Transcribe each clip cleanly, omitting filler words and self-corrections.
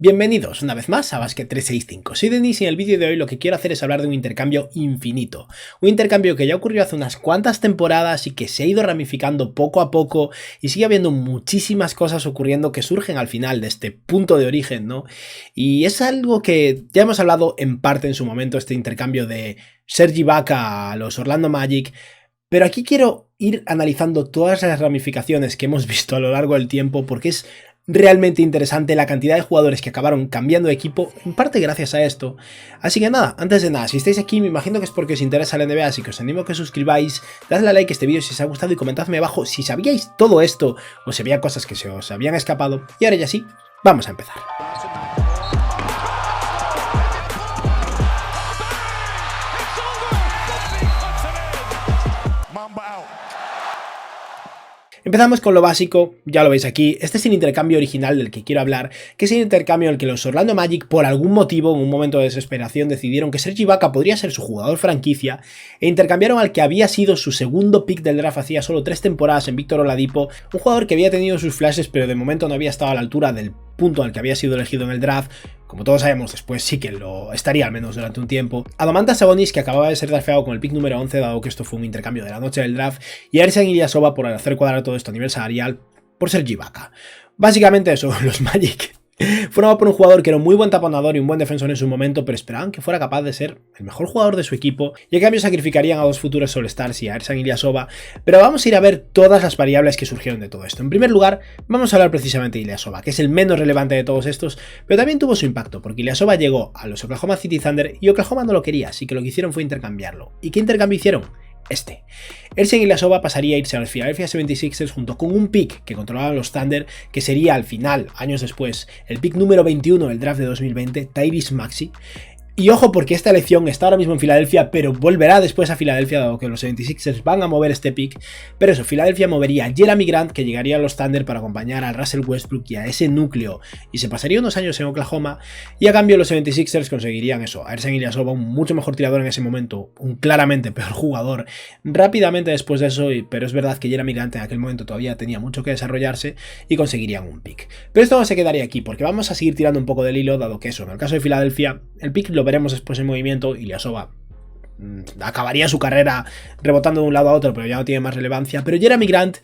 Bienvenidos una vez más a Basket 365, soy Denis y en el vídeo de hoy lo que quiero hacer es hablar de un intercambio infinito. Un intercambio que ya ocurrió hace unas cuantas temporadas y que se ha ido ramificando poco a poco y sigue habiendo muchísimas cosas ocurriendo que surgen al final de este punto de origen, ¿no? Y es algo que ya hemos hablado en parte en su momento, este intercambio de Serge Ibaka a los Orlando Magic, pero aquí quiero ir analizando todas las ramificaciones que hemos visto a lo largo del tiempo porque es realmente interesante la cantidad de jugadores que acabaron cambiando de equipo, en parte gracias a esto. Así que nada, antes de nada, si estáis aquí me imagino que es porque os interesa la NBA, así que os animo a que os suscribáis, dadle a like a este vídeo si os ha gustado y comentadme abajo si sabíais todo esto o si había cosas que se os habían escapado. Y ahora ya sí, vamos a empezar. Empezamos con lo básico, ya lo veis aquí, este es el intercambio original del que quiero hablar, que es el intercambio en el que los Orlando Magic por algún motivo, en un momento de desesperación, decidieron que Serge Ibaka podría ser su jugador franquicia e intercambiaron al que había sido su segundo pick del draft hacía solo 3 temporadas en Victor Oladipo, un jugador que había tenido sus flashes pero de momento no había estado a la altura del punto al que había sido elegido en el draft. Como todos sabemos, después sí que lo estaría al menos durante un tiempo. A Domantas Sabonis, que acababa de ser drafteado con el pick número 11, dado que esto fue un intercambio de la noche del draft, y a Ersan Ilyasova por hacer cuadrar todo esto a nivel salarial por Serge Ibaka. Básicamente eso, los Magic formado por un jugador que era un muy buen taponador y un buen defensor en su momento, pero esperaban que fuera capaz de ser el mejor jugador de su equipo y a cambio sacrificarían a dos futuros All-Stars y a Ersan Ilyasova, pero vamos a ir a ver todas las variables que surgieron de todo esto. En primer lugar, vamos a hablar precisamente de Ilyasova, que es el menos relevante de todos estos, pero también tuvo su impacto, porque Ilyasova llegó a los Oklahoma City Thunder y Oklahoma no lo quería, así que lo que hicieron fue intercambiarlo. ¿Y qué intercambio hicieron? Ersan Ilyasova pasaría a irse a los Philadelphia 76ers junto con un pick que controlaban los Thunder, que sería al final, años después, el pick número 21 del draft de 2020, Tyrese Maxey. Y ojo porque esta elección está ahora mismo en Filadelfia, pero volverá después a Filadelfia dado que los 76ers van a mover este pick. Pero eso, Filadelfia movería a Jerami Grant, que llegaría a los Thunder para acompañar a Russell Westbrook y a ese núcleo, y se pasaría unos años en Oklahoma, y a cambio los 76ers conseguirían eso, a Ersan Ilyasova, un mucho mejor tirador en ese momento, un claramente peor jugador, rápidamente después de eso, pero es verdad que Jerami Grant en aquel momento todavía tenía mucho que desarrollarse, y conseguirían un pick. Pero esto no se quedaría aquí, porque vamos a seguir tirando un poco del hilo, dado que eso, en el caso de Filadelfia, el pick lo veremos después en movimiento. Ilyasova acabaría su carrera rebotando de un lado a otro, pero ya no tiene más relevancia. Pero Jerami Grant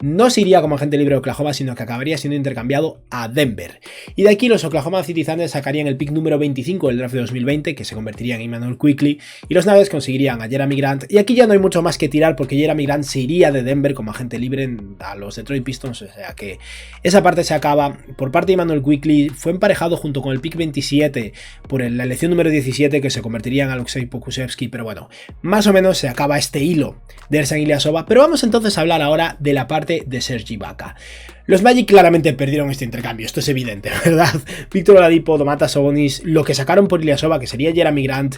no se iría como agente libre de Oklahoma, sino que acabaría siendo intercambiado a Denver. Y de aquí los Oklahoma City Thunder sacarían el pick número 25 del draft de 2020, que se convertiría en Immanuel Quickley, y los Nuggets conseguirían a Jerami Grant. Y aquí ya no hay mucho más que tirar, porque Jerami Grant se iría de Denver como agente libre a los Detroit Pistons, o sea que esa parte se acaba. Por parte de Immanuel Quickley fue emparejado junto con el pick 27 por la elección número 17, que se convertiría en Aleksej Pokusevski, pero bueno, más o menos se acaba este hilo de Ersan Ilyasova. Pero vamos entonces a hablar ahora de la parte de Serge Ibaka. Los Magic claramente perdieron este intercambio, esto es evidente, ¿verdad? Victor Oladipo, Domantas Sabonis, lo que sacaron por Ilyasova, que sería Jerami Grant,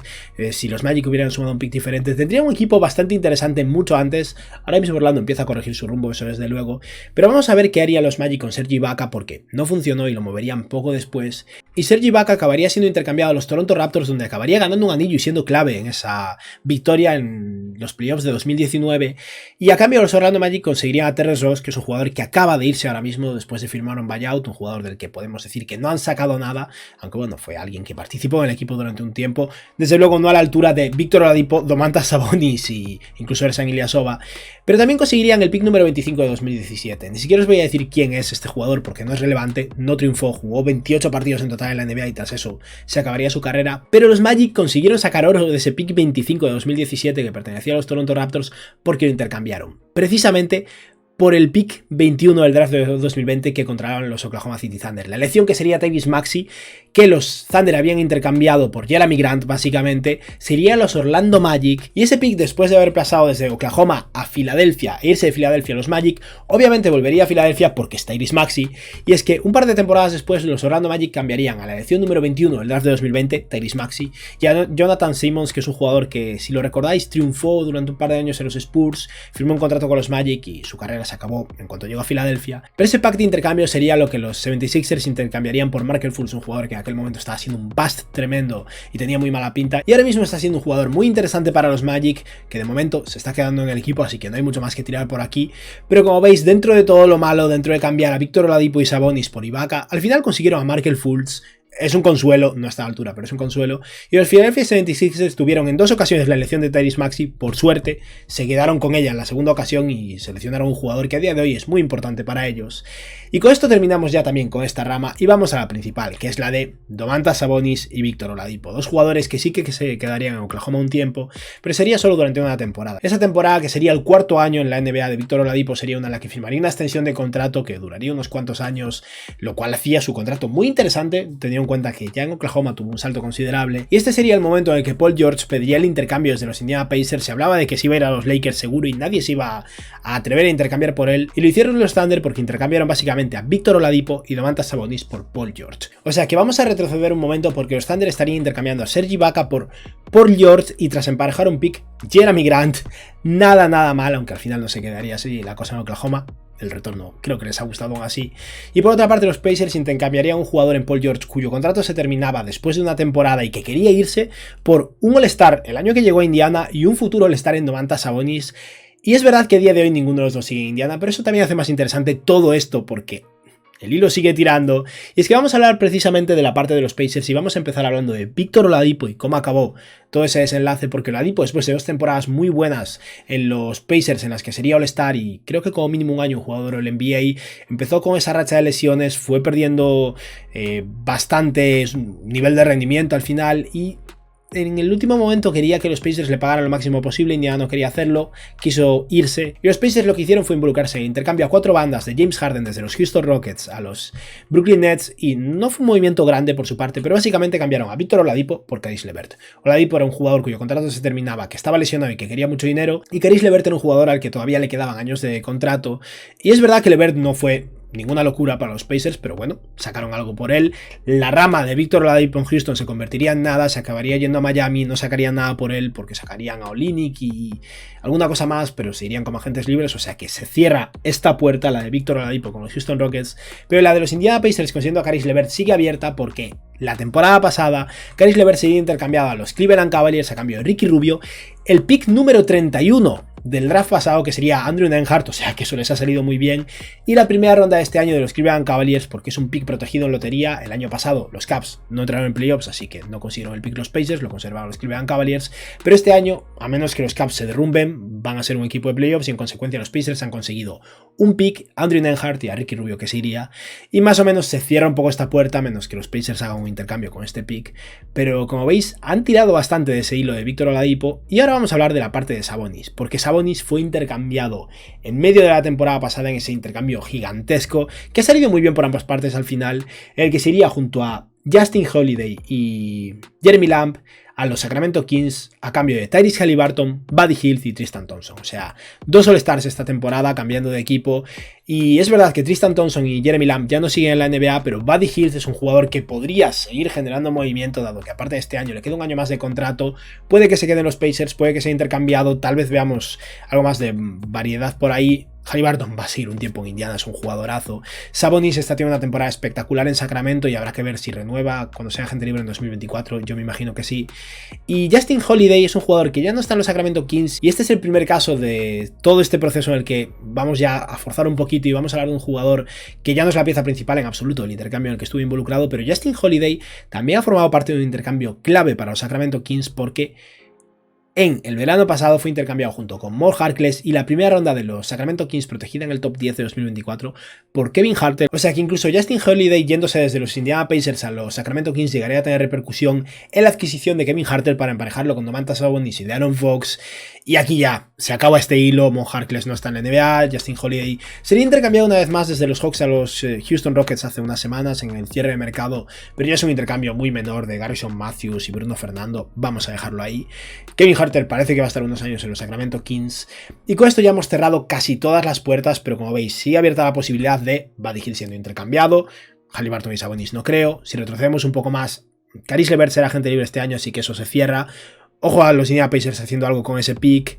si los Magic hubieran sumado un pick diferente, tendrían un equipo bastante interesante mucho antes. Ahora mismo Orlando empieza a corregir su rumbo, eso desde luego, pero vamos a ver qué harían los Magic con Serge Ibaka, porque no funcionó y lo moverían poco después, y Serge Ibaka acabaría siendo intercambiado a los Toronto Raptors, donde acabaría ganando un anillo y siendo clave en esa victoria en los playoffs de 2019, y a cambio los Orlando Magic conseguirían a Terrence Ross, que es un jugador que acaba de irse ahora mismo después de firmar un buyout, un jugador del que podemos decir que no han sacado nada, aunque bueno, fue alguien que participó en el equipo durante un tiempo, desde luego no a la altura de Victor Oladipo, Domantas Sabonis y incluso Ersan Ilyasova, pero también conseguirían el pick número 25 de 2017. Ni siquiera os voy a decir quién es este jugador porque no es relevante, no triunfó, jugó 28 partidos en total en la NBA y tras eso se acabaría su carrera, pero los Magic consiguieron sacar oro de ese pick 25 de 2017 que pertenecía a los Toronto Raptors porque lo intercambiaron, precisamente por el pick 21 del draft de 2020 que controlaban los Oklahoma City Thunder. La elección que sería Tyrese Maxey, que los Thunder habían intercambiado por Jerami Grant básicamente, sería los Orlando Magic, y ese pick, después de haber pasado desde Oklahoma a Filadelfia e irse de Filadelfia a los Magic, obviamente volvería a Filadelfia porque es Tyrese Maxey, y es que un par de temporadas después los Orlando Magic cambiarían a la elección número 21 del draft de 2020, Tyrese Maxey, y a Jonathan Simmons, que es un jugador que, si lo recordáis, triunfó durante un par de años en los Spurs, firmó un contrato con los Magic y su carrera se acabó en cuanto llegó a Filadelfia. Pero ese pack de intercambio sería lo que los 76ers intercambiarían por Markelle Fultz, un jugador que en aquel momento estaba haciendo un bust tremendo y tenía muy mala pinta, y ahora mismo está siendo un jugador muy interesante para los Magic, que de momento se está quedando en el equipo, así que no hay mucho más que tirar por aquí. Pero como veis, dentro de todo lo malo, dentro de cambiar a Victor Oladipo y Sabonis por Ibaka, al final consiguieron a Markelle Fultz, es un consuelo, no está a la altura, pero es un consuelo. Y los Philadelphia 76ers tuvieron en 2 ocasiones la elección de Tyrese Maxey. Por suerte, se quedaron con ella en la segunda ocasión y seleccionaron un jugador que a día de hoy es muy importante para ellos. Y con esto terminamos ya también con esta rama y vamos a la principal, que es la de Domantas Sabonis y Victor Oladipo. 2 jugadores que sí que se quedarían en Oklahoma un tiempo, pero sería solo durante una temporada. Esa temporada, que sería el 4º año en la NBA de Victor Oladipo, sería una en la que firmaría una extensión de contrato que duraría unos cuantos años, lo cual hacía su contrato muy interesante, teniendo en cuenta que ya en Oklahoma tuvo un salto considerable. Y este sería el momento en el que Paul George pediría el intercambio desde los Indiana Pacers. Se hablaba de que se iba a ir a los Lakers seguro y nadie se iba a atrever a intercambiar por él, y lo hicieron los Thunder porque intercambiaron básicamente a Victor Oladipo y Domantas Sabonis por Paul George. O sea que vamos a retroceder un momento porque los Thunder estarían intercambiando a Serge Ibaka por Paul George, y tras emparejar un pick, Jeremy Grant, nada mal, aunque al final no se quedaría así la cosa en Oklahoma. El retorno creo que les ha gustado aún así. Y por otra parte, los Pacers intercambiarían un jugador en Paul George cuyo contrato se terminaba después de una temporada y que quería irse, por un All-Star el año que llegó a Indiana y un futuro All-Star en Domantas Sabonis. Y es verdad que a día de hoy ninguno de los dos sigue en Indiana, pero eso también hace más interesante todo esto porque el hilo sigue tirando. Y es que vamos a hablar precisamente de la parte de los Pacers y vamos a empezar hablando de Victor Oladipo y cómo acabó todo ese desenlace, porque Oladipo, después de 2 temporadas muy buenas en los Pacers en las que sería All-Star y creo que como mínimo un año jugador del NBA, empezó con esa racha de lesiones, fue perdiendo bastante nivel de rendimiento al final y en el último momento quería que los Pacers le pagaran lo máximo posible. Indiana no quería hacerlo, quiso irse, y los Pacers lo que hicieron fue involucrarse en intercambio a 4 bandas de James Harden desde los Houston Rockets a los Brooklyn Nets, y no fue un movimiento grande por su parte, pero básicamente cambiaron a Victor Oladipo por Caris LeVert. Oladipo era un jugador cuyo contrato se terminaba, que estaba lesionado y que quería mucho dinero, y Caris LeVert era un jugador al que todavía le quedaban años de contrato, y es verdad que LeVert no fue ninguna locura para los Pacers, pero bueno, sacaron algo por él. La rama de Victor Oladipo en Houston se convertiría en nada, se acabaría yendo a Miami, no sacarían nada por él porque sacarían a Olynyk y alguna cosa más, pero se irían como agentes libres, o sea que se cierra esta puerta, la de Victor Oladipo con los Houston Rockets, pero la de los Indiana Pacers consiguiendo a Caris LeVert sigue abierta porque la temporada pasada Caris LeVert sería intercambiado a los Cleveland Cavaliers a cambio de Ricky Rubio, el pick número 31 del draft pasado, que sería Andrew Nembhard, o sea que eso les ha salido muy bien, y la primera ronda de este año de los Cleveland Cavaliers, porque es un pick protegido en lotería. El año pasado los Cavs no entraron en playoffs, así que no consiguieron el pick los Pacers, lo conservaron los Cleveland Cavaliers, pero este año, a menos que los Cavs se derrumben, van a ser un equipo de playoffs y en consecuencia los Pacers han conseguido un pick, Andrew Nembhard y a Ricky Rubio, que se iría, y más o menos se cierra un poco esta puerta, a menos que los Pacers hagan un intercambio con este pick, pero como veis han tirado bastante de ese hilo de Victor Oladipo. Y ahora vamos a hablar de la parte de Sabonis, porque Sabonis fue intercambiado en medio de la temporada pasada en ese intercambio gigantesco que ha salido muy bien por ambas partes al final, en el que se iría junto a Justin Holiday y Jeremy Lamb a los Sacramento Kings a cambio de Tyrese Haliburton, Buddy Hield y Tristan Thompson. O sea, 2 All-Stars esta temporada cambiando de equipo. Y es verdad que Tristan Thompson y Jeremy Lamb ya no siguen en la NBA, pero Buddy Hield es un jugador que podría seguir generando movimiento, dado que aparte de este año le queda un año más de contrato. Puede que se queden los Pacers, puede que sea intercambiado, tal vez veamos algo más de variedad por ahí. Haliburton va a seguir un tiempo en Indiana, es un jugadorazo. Sabonis está teniendo una temporada espectacular en Sacramento y habrá que ver si renueva cuando sea agente libre en 2024, yo me imagino que sí. Y Justin Holiday es un jugador que ya no está en los Sacramento Kings, y este es el primer caso de todo este proceso en el que vamos ya a forzar un poquito y vamos a hablar de un jugador que ya no es la pieza principal en absoluto del intercambio en el que estuve involucrado, pero Justin Holiday también ha formado parte de un intercambio clave para los Sacramento Kings porque en el verano pasado fue intercambiado junto con Mo Harkless y la primera ronda de los Sacramento Kings protegida en el top 10 de 2024 por Kevin Huerter. O sea que incluso Justin Holiday yéndose desde los Indiana Pacers a los Sacramento Kings llegaría a tener repercusión en la adquisición de Kevin Huerter para emparejarlo con Domantas Sabonis y De'Aaron Fox. Y aquí ya se acaba este hilo. Mo Harkless no está en la NBA, Justin Holiday sería intercambiado una vez más desde los Hawks a los Houston Rockets hace unas semanas en el cierre de mercado, pero ya es un intercambio muy menor de Garrison Matthews y Bruno Fernando, vamos a dejarlo ahí. Kevin Huerter parece que va a estar unos años en los Sacramento Kings, y con esto ya hemos cerrado casi todas las puertas, pero como veis sigue abierta la posibilidad de Buddy Hield siendo intercambiado, Haliburton y Sabonis no creo. Si retrocedemos un poco más, Caris LeVert será agente libre este año, así que eso se cierra. Ojo a los Indiana Pacers haciendo algo con ese pick.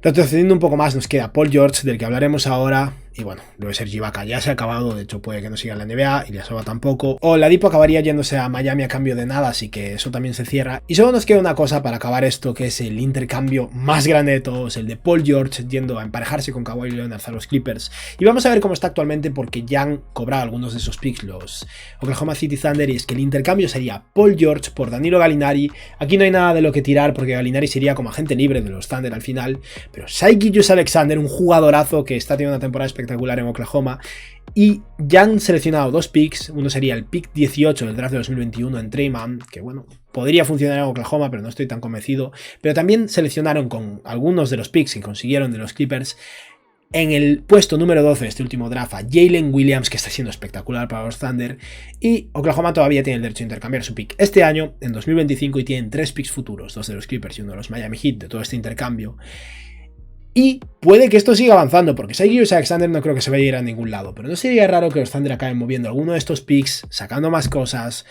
Retrocediendo un poco más nos queda Paul George, del que hablaremos ahora, Y bueno, lo de Serge Ibaka ya se ha acabado, de hecho puede que no siga en la NBA, Ilyasova tampoco. Oladipo acabaría yéndose a Miami a cambio de nada, así que eso también se cierra. Y solo nos queda una cosa para acabar esto, que es el intercambio más grande de todos, el de Paul George yendo a emparejarse con Kawhi Leonard a los Clippers. Y vamos a ver cómo está actualmente, porque ya han cobrado algunos de esos picks los Oklahoma City Thunder, y es que el intercambio sería Paul George por Danilo Gallinari. Aquí no hay nada de lo que tirar, porque Gallinari sería como agente libre de los Thunder al final, pero Shai Gilgeous-Alexander, un jugadorazo que está teniendo una temporada espectacular en Oklahoma, y ya han seleccionado dos picks. Uno sería el pick 18 del draft de 2021 en Tre Mann, que bueno, podría funcionar en Oklahoma, pero no estoy tan convencido. Pero también seleccionaron con algunos de los picks que consiguieron de los Clippers en el puesto número 12 de este último draft a Jalen Williams, que está siendo espectacular para los Thunder, y Oklahoma todavía tiene el derecho a intercambiar su pick este año, en 2025, y tienen 3 picks futuros, 2 de los Clippers y uno de los Miami Heat, de todo este intercambio. Y puede que esto siga avanzando, porque Shai Gilgeous-Alexander no creo que se vaya a ir a ningún lado, pero no sería raro que los Thunder acaben moviendo alguno de estos picks, sacando más cosas,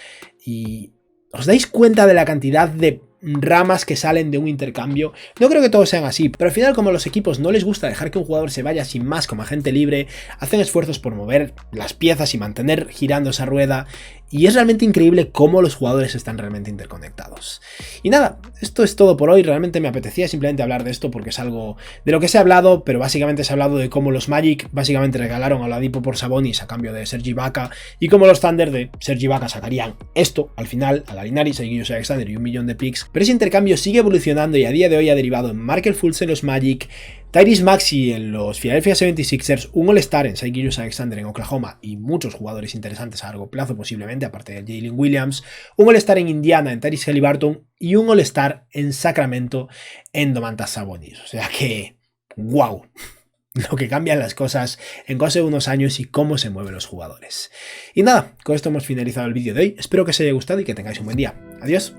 y ¿os dais cuenta de la cantidad de ramas que salen de un intercambio? No creo que todos sean así, pero al final, como a los equipos no les gusta dejar que un jugador se vaya sin más como agente libre, hacen esfuerzos por mover las piezas y mantener girando esa rueda, y es realmente increíble cómo los jugadores están realmente interconectados. Y nada, esto es todo por hoy. Realmente me apetecía simplemente hablar de esto porque es algo de lo que se ha hablado, pero básicamente se ha hablado de cómo los Magic básicamente regalaron a Oladipo por Sabonis a cambio de Serge Ibaka, y cómo los Thunder de Serge Ibaka sacarían esto al final, a Gallinari, Shai Gilgeous-Alexander y 1 millón de picks. Pero ese intercambio sigue evolucionando y a día de hoy ha derivado en Markelle Fultz en los Magic, Tyrese Maxey en los Philadelphia 76ers, un All-Star en Shai Gilgeous-Alexander en Oklahoma y muchos jugadores interesantes a largo plazo posiblemente, aparte de Jalen Williams, un All-Star en Indiana en Tyrese Haliburton y un All-Star en Sacramento en Domantas Sabonis. O sea que, wow, lo que cambian las cosas en cosa de unos años y cómo se mueven los jugadores. Y nada, con esto hemos finalizado el vídeo de hoy. Espero que os haya gustado y que tengáis un buen día. Adiós.